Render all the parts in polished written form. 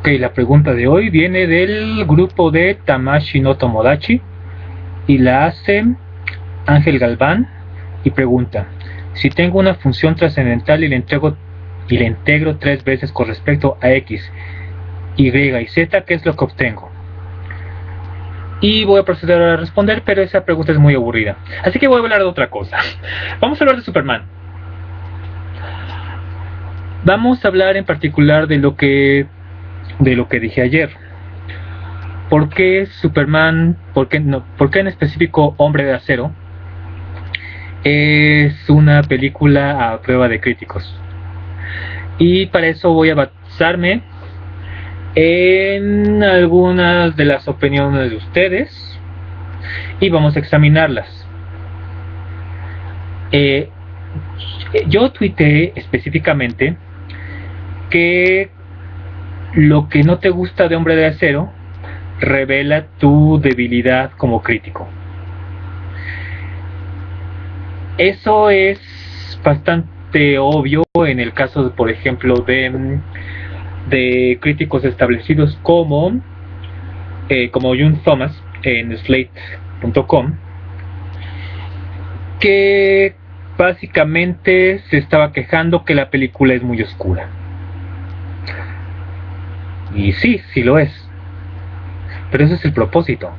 Ok, la pregunta de hoy viene del grupo de Tamashi no Tomodachi y la hace Ángel Galván y pregunta: si tengo una función trascendental y la integro tres veces con respecto a X, Y y Z, ¿qué es lo que obtengo? Y voy a proceder a responder, pero esa pregunta es muy aburrida, así que voy a hablar de otra cosa. Vamos a hablar de Superman. Vamos a hablar en particular de lo que dije ayer. ¿Por qué Superman? ¿Por qué en específico Hombre de Acero es una película a prueba de críticos? Y para eso voy a basarme en algunas de las opiniones de ustedes y vamos a examinarlas. Yo tuiteé específicamente que lo que no te gusta de Hombre de Acero revela tu debilidad como crítico. Eso es bastante obvio en el caso, por ejemplo, de críticos establecidos como June Thomas en Slate.com, que básicamente se estaba quejando que la película es muy oscura. Y sí lo es, pero ese es el propósito.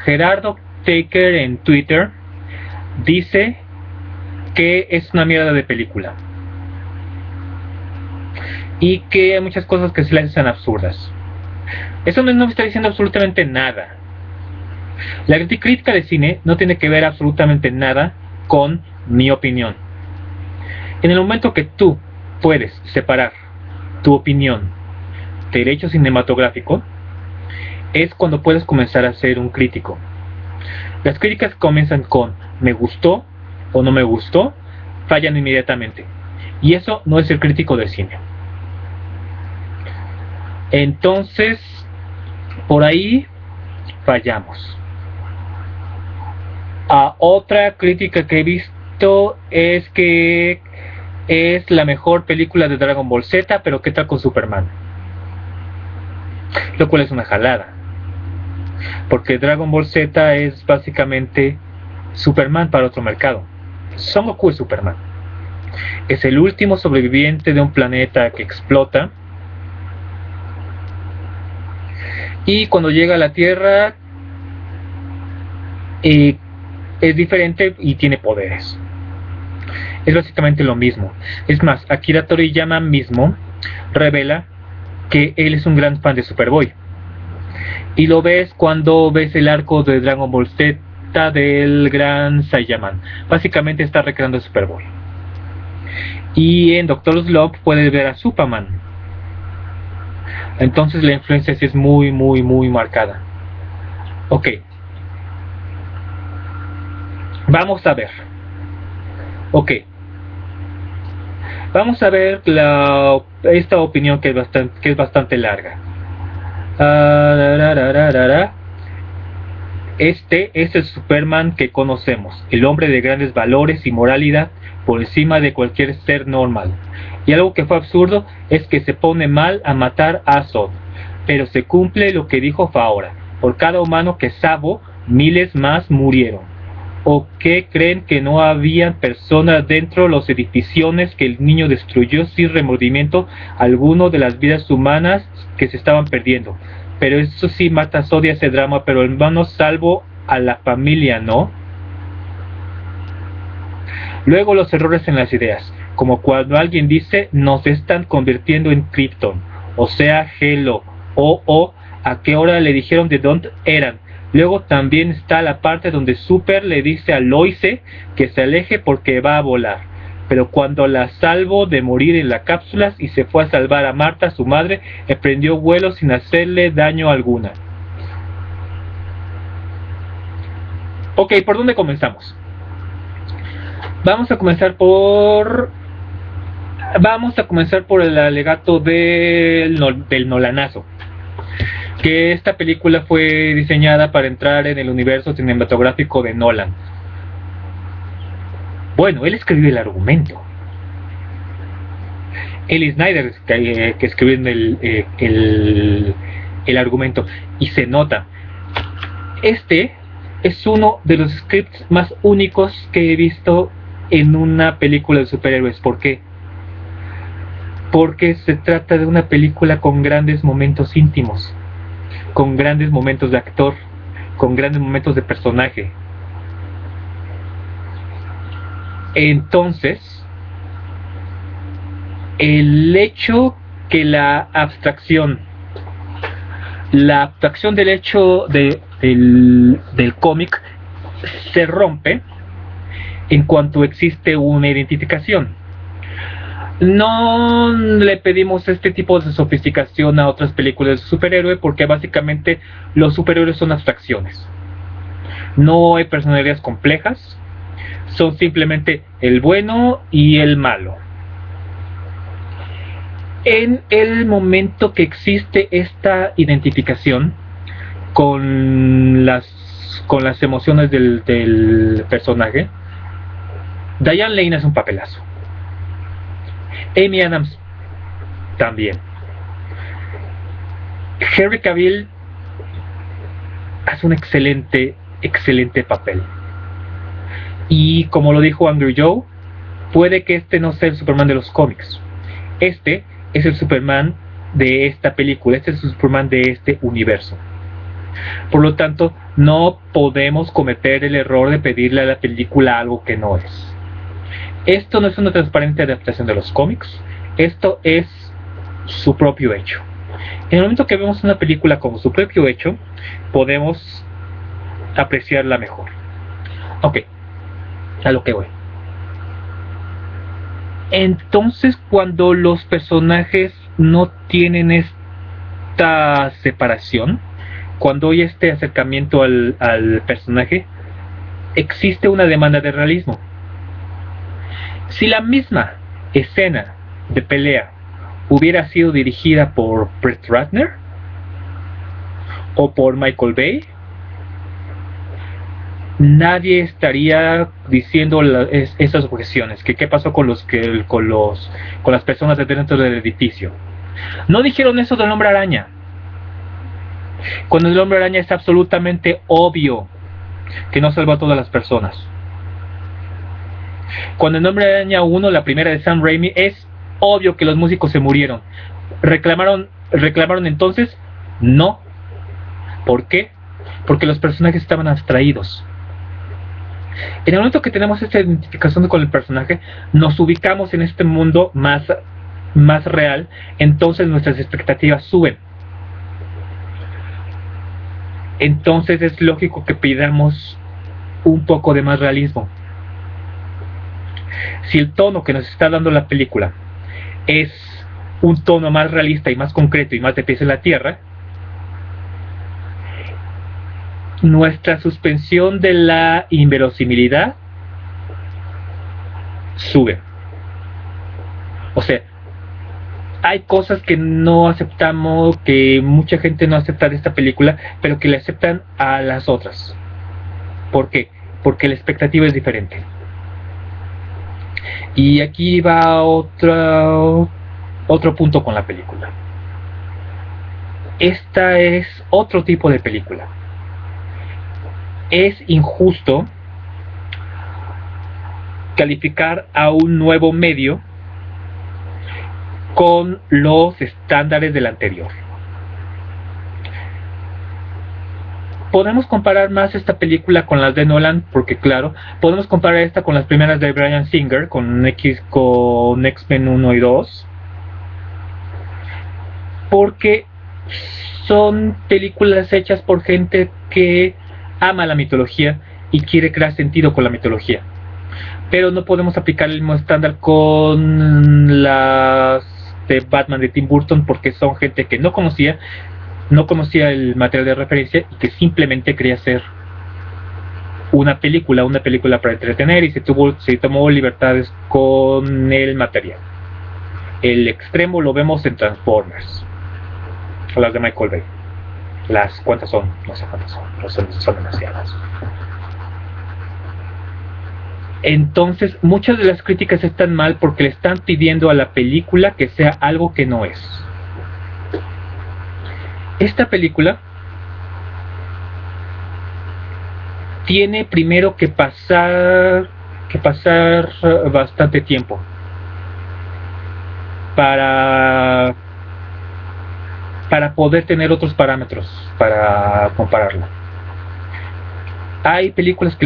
Gerardo Taker en Twitter dice que es una mierda de película y que hay muchas cosas que se le hacen absurdas. Eso no me está diciendo absolutamente nada. La crítica de cine no tiene que ver absolutamente nada con mi opinión. En el momento que tú puedes separar tu opinión del hecho cinematográfico, es cuando puedes comenzar a ser un crítico. Las críticas comienzan con me gustó o no me gustó, fallan inmediatamente, y eso no es el crítico de cine. Entonces, por ahí fallamos. Otra crítica que he visto es que es la mejor película de Dragon Ball Z, pero ¿qué tal con Superman? Lo cual es una jalada, porque Dragon Ball Z es básicamente Superman para otro mercado. Son Goku es Superman. Es el último sobreviviente de un planeta que explota, y cuando llega a la Tierra es diferente y tiene poderes. Es básicamente lo mismo. Es más, Akira Toriyama mismo revela que él es un gran fan de Superboy, y lo ves cuando ves el arco de Dragon Ball Z del gran Saiyaman. Básicamente está recreando a Superboy. Y en Doctor Slump puedes ver a Superman. Entonces la influencia sí es muy marcada. Ok, vamos a ver. Vamos a ver esta opinión que es bastante larga. Este es el Superman que conocemos, el hombre de grandes valores y moralidad por encima de cualquier ser normal. Y algo que fue absurdo es que se pone mal a matar a Zod, pero se cumple lo que dijo Faora: por cada humano que salvó, miles más murieron. ¿O qué creen que no habían personas dentro de los edificios que el niño destruyó sin remordimiento alguno de las vidas humanas que se estaban perdiendo? Pero eso sí mata a Zod y hace drama, pero hermano salvo a la familia, ¿no? Luego los errores en las ideas, como cuando alguien dice nos están convirtiendo en Krypton, o sea Helo, o a qué hora le dijeron de dónde eran. Luego también está la parte donde Super le dice a Loise que se aleje porque va a volar, pero cuando la salvó de morir en las cápsulas y se fue a salvar a Marta, su madre, emprendió vuelo sin hacerle daño alguna. Ok, ¿por dónde comenzamos? Vamos a comenzar por el alegato del Nolanazo, que esta película fue diseñada para entrar en el universo cinematográfico de Nolan. Bueno, él escribió el argumento. Eli Snyder que escribió en el argumento, y se nota. Este es uno de los scripts más únicos que he visto en una película de superhéroes. ¿Por qué? Porque se trata de una película con grandes momentos íntimos, con grandes momentos de actor, con grandes momentos de personaje. Entonces, el hecho que la abstracción del hecho del cómic se rompe en cuanto existe una identificación. No le pedimos este tipo de sofisticación a otras películas de superhéroe, porque básicamente los superhéroes son abstracciones. No hay personalidades complejas, son simplemente el bueno y el malo. En el momento que existe esta identificación con las emociones del personaje, Diane Lane es un papelazo. Amy Adams también. Henry Cavill hace un excelente papel. Y como lo dijo Andrew Joe, puede que este no sea el Superman de los cómics. Este es el Superman de esta película, este es el Superman de este universo. Por lo tanto, no podemos cometer el error de pedirle a la película algo que no es. Esto no es una transparente adaptación de los cómics, esto es su propio hecho. En el momento que vemos una película como su propio hecho, podemos apreciarla mejor. Ok, a lo que voy. Entonces, cuando los personajes no tienen esta separación, cuando hay este acercamiento al personaje, existe una demanda de realismo. Si la misma escena de pelea hubiera sido dirigida por Brett Ratner o por Michael Bay, nadie estaría diciendo esas objeciones. ¿Qué pasó con las personas dentro del edificio? No dijeron eso del Hombre Araña, cuando el Hombre Araña es absolutamente obvio que no salvó a todas las personas. Cuando el Hombre Araña 1, la primera de Sam Raimi, es obvio que los músicos se murieron. ¿Reclamaron entonces? No. ¿Por qué? Porque los personajes estaban abstraídos. En el momento que tenemos esta identificación con el personaje, nos ubicamos en este mundo más real, entonces nuestras expectativas suben. Entonces es lógico que pidamos un poco de más realismo. Si el tono que nos está dando la película es un tono más realista y más concreto y más de pies en la tierra, nuestra suspensión de la inverosimilidad sube. O sea, hay cosas que no aceptamos, que mucha gente no acepta de esta película, pero que le aceptan a las otras. ¿Por qué? Porque la expectativa es diferente. Y aquí va otro punto con la película. Esta es otro tipo de película. Es injusto calificar a un nuevo medio con los estándares del anterior. Podemos comparar más esta película con las de Nolan, porque claro, podemos comparar esta con las primeras de Bryan Singer, con X-Men 1 y 2, porque son películas hechas por gente que ama la mitología y quiere crear sentido con la mitología. Pero no podemos aplicar el mismo estándar con las de Batman de Tim Burton, porque son gente que no conocía el material de referencia y que simplemente quería hacer una película para entretener, y se tomó libertades con el material. El extremo lo vemos en Transformers, o las de Michael Bay. ¿Cuántas son? No sé cuántas son, pero son demasiadas. Entonces, muchas de las críticas están mal porque le están pidiendo a la película que sea algo que no es. Esta película tiene primero que pasar bastante tiempo para poder tener otros parámetros para compararla. Hay películas que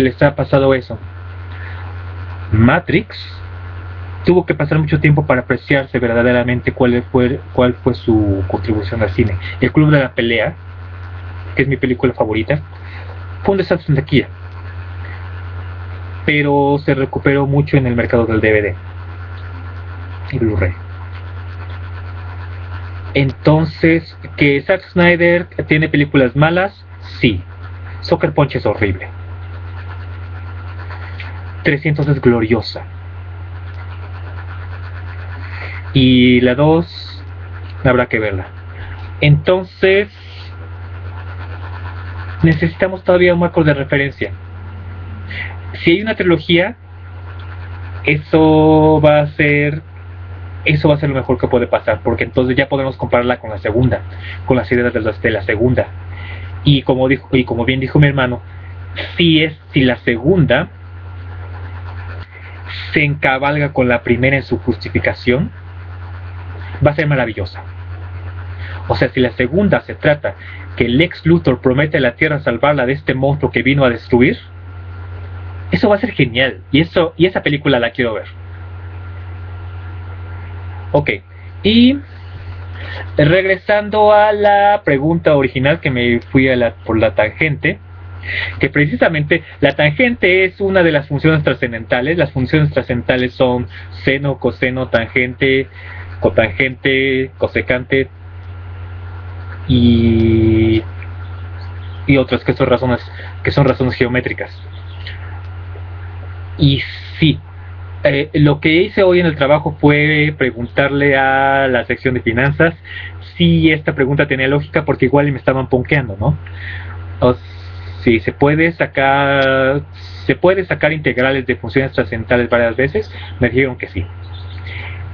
les ha pasado eso. Matrix tuvo que pasar mucho tiempo para apreciarse verdaderamente cuál fue su contribución al cine. El Club de la Pelea, que es mi película favorita, fue un desastre en taquilla, pero se recuperó mucho en el mercado del DVD y Blu-ray. Entonces, ¿que Zack Snyder tiene películas malas? Sí. Sucker Punch es horrible. 300 es gloriosa. Y la 2 habrá que verla. Entonces, necesitamos todavía un marco de referencia. Si hay una trilogía, eso va a ser lo mejor que puede pasar, porque entonces ya podemos compararla con la segunda, con las ideas de la segunda. Y como bien dijo mi hermano, si la segunda se encabalga con la primera en su justificación, va a ser maravillosa. O sea, si la segunda se trata que el Lex Luthor promete a la Tierra salvarla de este monstruo que vino a destruir, eso va a ser genial. Y esa película la quiero ver. Ok, y regresando a la pregunta original, que me fui por la tangente, que precisamente la tangente es una de las funciones trascendentales. Las funciones trascendentales son seno, coseno, tangente, cotangente, cosecante y otras que son razones geométricas. Y sí, lo que hice hoy en el trabajo fue preguntarle a la sección de finanzas si esta pregunta tenía lógica, porque igual me estaban ponqueando, ¿no? Si se puede sacar integrales de funciones trascendentales varias veces. Me dijeron que sí.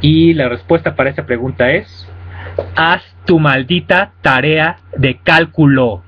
Y la respuesta para esa pregunta es: haz tu maldita tarea de cálculo.